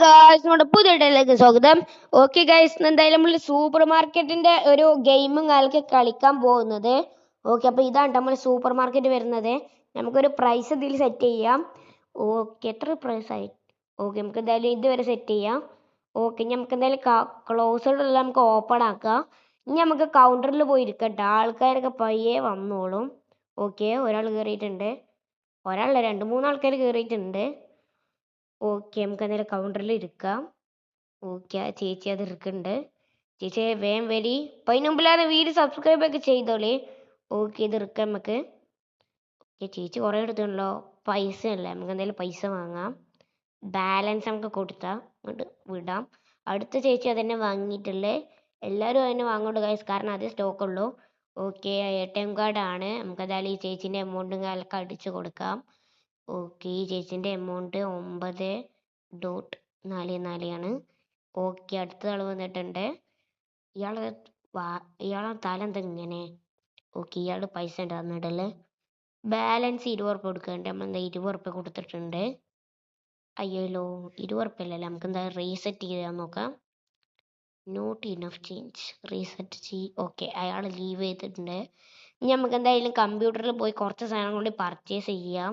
Guys നമ്മുടെ പുതിയ വീഡിയോയിലേക്ക് സ്വാഗതം. ഓക്കെ ഗായ്സ്, എന്തായാലും നമ്മൾ സൂപ്പർ മാർക്കറ്റിന്റെ ഒരു ഗെയിമും കാലൊക്കെ കളിക്കാൻ പോകുന്നത്. ഓക്കെ, അപ്പോൾ ഇതാണ് നമ്മൾ സൂപ്പർ മാർക്കറ്റ് വരുന്നത്. നമുക്കൊരു പ്രൈസ് ഇതിൽ സെറ്റ് ചെയ്യാം. ഓക്കെ, എത്ര പ്രൈസ് ആയി? ഓക്കെ, നമുക്ക് എന്തായാലും ഇതുവരെ സെറ്റ് ചെയ്യാം. ഓക്കെ, നമുക്ക് എന്തായാലും ക്ലോസ്ഡ് നമുക്ക് ഓപ്പൺ ആക്കാം. ഇനി നമുക്ക് കൗണ്ടറിൽ പോയി ഇരിക്കട്ടെ, ആൾക്കാരൊക്കെ പയ്യെ വന്നോളും. ഓക്കെ, ഒരാൾ കയറിയിട്ടുണ്ട്, ഒരാളല്ല 2-3 ആൾക്കാർ കയറിയിട്ടുണ്ട്. ഓക്കെ, നമുക്ക് അന്നേരം കൗണ്ടറിൽ ഇരിക്കാം. ഓക്കെ, ചേച്ചി അത് ഇരിക്കുന്നുണ്ട്. ചേച്ചി വേഗം വരി, അപ്പോൾ അതിന് മുമ്പിലാണ് വീഡിയോ സബ്സ്ക്രൈബ് ഒക്കെ ചെയ്തോളി. ഓക്കെ, ഇത് ഇരിക്കാം നമുക്ക്. ഓക്കെ, ചേച്ചി കുറേ എടുത്തുണ്ടല്ലോ, പൈസ അല്ലേ, നമുക്ക് എന്തായാലും പൈസ വാങ്ങാം. ബാലൻസ് നമുക്ക് കൊടുത്താൽ അങ്ങോട്ട് വിടാം. അടുത്ത ചേച്ചി അതന്നെ വാങ്ങിയിട്ടുള്ളത്. എല്ലാവരും അതിനെ വാങ്ങോട്ട് ഗൈസ്, കാരണം അതേ സ്റ്റോക്കുള്ളൂ. ഓക്കെ, ATM കാർഡാണ്. നമുക്ക് എന്തായാലും ഈ ചേച്ചീൻ്റെ എമൗണ്ടും കാലൊക്കെ അടിച്ചു കൊടുക്കാം. ഓക്കെ, ഈ ചേച്ചീൻ്റെ എമൗണ്ട് 9.44 ആണ്. ഓക്കെ, അടുത്ത ആൾ വന്നിട്ടുണ്ട്. ഇയാളെ തല എന്താ ഇങ്ങനെ? ഓക്കെ, ഇയാൾ പൈസ ഉണ്ട് തന്നിടല്ലേ. ബാലൻസ് 20 ഉറുപ്പ്യ കൊടുക്കുന്നുണ്ട്. നമ്മളെന്താ 20 ഉറുപ്പ്യ കൊടുത്തിട്ടുണ്ട്. അയ്യല്ലോ, 20 ഉറുപ്പ്യ അല്ലല്ലോ, നമുക്ക് എന്താ റീസെറ്റ് ചെയ്യാൻ നോക്കാം. നോട്ട് ഇനഫ് ചേഞ്ച്, റീസെറ്റ് ചെയ്. ഓക്കെ, അയാൾ ലീവ് ചെയ്തിട്ടുണ്ട്. ഇനി നമുക്ക് എന്തായാലും കമ്പ്യൂട്ടറിൽ പോയി കുറച്ച് സാധനം കൂടി പർച്ചേസ് ചെയ്യാം.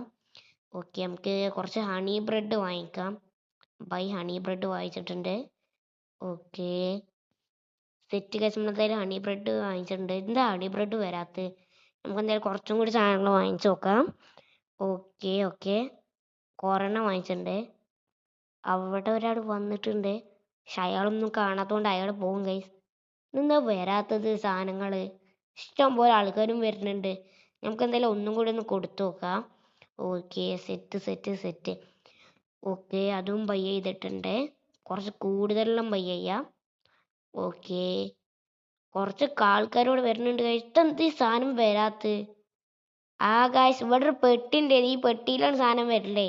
ഓക്കെ, നമുക്ക് കുറച്ച് ഹണി ബ്രെഡ് വാങ്ങിക്കാം. ബൈ ഹണി ബ്രെഡ് വാങ്ങിച്ചിട്ടുണ്ട്. ഓക്കെ, സെറ്റ് കഴിച്ച് നമ്മളെന്തായാലും ഹണി ബ്രെഡ് വാങ്ങിച്ചിട്ടുണ്ട്. എന്താ ഹണി ബ്രെഡ് വരാത്തത്? നമുക്ക് എന്തായാലും കുറച്ചും കൂടി സാധനങ്ങൾ വാങ്ങിച്ചു നോക്കാം. ഓക്കെ ഓക്കെ, കൊറോണ വാങ്ങിച്ചിട്ടുണ്ട്. അവിടെ ഒരാൾ വന്നിട്ടുണ്ട്, പക്ഷെ അയാളൊന്നും കാണാത്തതുകൊണ്ട് അയാൾ പോകും ഗൈസ്. എന്താ വരാത്തത് സാധനങ്ങൾ? ഇഷ്ടം പോലെ ആൾക്കാരും വരുന്നുണ്ട്. നമുക്ക് എന്തായാലും ഒന്നും കൂടി ഒന്ന് കൊടുത്തു നോക്കാം. Okay, set set set. Okay, അതും ബൈ ചെയ്തിട്ടുണ്ട്. കുറച്ച് കൂടുതലെല്ലാം ബൈ ചെയ്യാം. ഓക്കെ, കുറച്ച് ആൾക്കാരോട് വരുന്നുണ്ട് ഗൈസ്. ഇതെന്ത് ഈ സാധനം വരാത്ത? ആ ഗൈസ്, ഇവിടെ ഒരു പെട്ടിണ്ട്, ഈ പെട്ടിയിലാണ് സാധനം വരില്ലേ.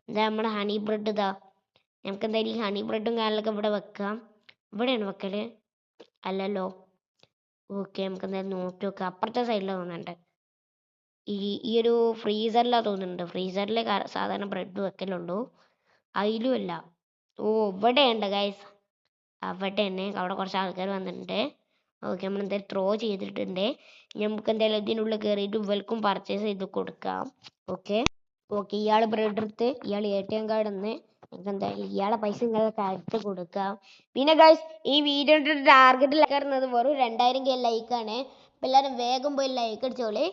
ഇതാ നമ്മുടെ ഹണി ബ്രെഡ്. ഇതാ നമുക്ക് എന്തായാലും ഈ ഹണി ബ്രെഡും കാര്യങ്ങളൊക്കെ ഇവിടെ വെക്കാം. ഇവിടെയാണ് വെക്കല് അല്ലല്ലോ. ഓക്കെ, നമുക്ക് എന്തായാലും നോക്കി നോക്കാം. അപ്പുറത്തെ സൈഡിലാണ് തോന്നുന്നുണ്ട്. ഈ ഒരു ഫ്രീസറിലാണ് തോന്നുന്നുണ്ട്. ഫ്രീസറിൽ സാധാരണ ബ്രെഡ് വെക്കലുള്ളൂ, അതിലും അല്ല. ഓ, ഇവിടെയുണ്ട് ഗൈസ്, അവിടെ തന്നെ. അവിടെ കുറച്ച് ആൾക്കാർ വന്നിട്ടുണ്ട്. ഓക്കെ, നമ്മൾ എന്തായാലും ത്രോ ചെയ്തിട്ടുണ്ട്. നമുക്ക് എന്തായാലും ഇതിനുള്ളിൽ കയറിയിട്ട് ഇവൽക്കും പർച്ചേസ് ചെയ്ത് കൊടുക്കാം. ഓക്കെ ഓക്കെ, ഇയാൾ ബ്രെഡ് എടുത്ത് ഇയാൾ ATM കാർഡ് ഒന്ന് നമുക്ക് എന്തായാലും ഇയാളെ പൈസ നിങ്ങൾക്ക് അയച്ചു കൊടുക്കാം. പിന്നെ ഗൈസ്, ഈ വീഡിയോയുടെ ടാർഗറ്റ് ലൈക്കുന്നത് വെറും 2000 ലൈക്കാണ്. അപ്പം എല്ലാവരും വേഗം പോയി ലൈക്ക് അടിച്ചോളി.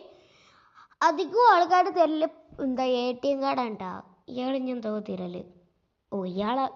അധികം ആൾക്കാർ തരല് എന്താ ATM കാർഡാണ് കേട്ടോ. ഇയാൾ ഞാൻ എന്തോ തരല്. ഓ, ഇയാളെ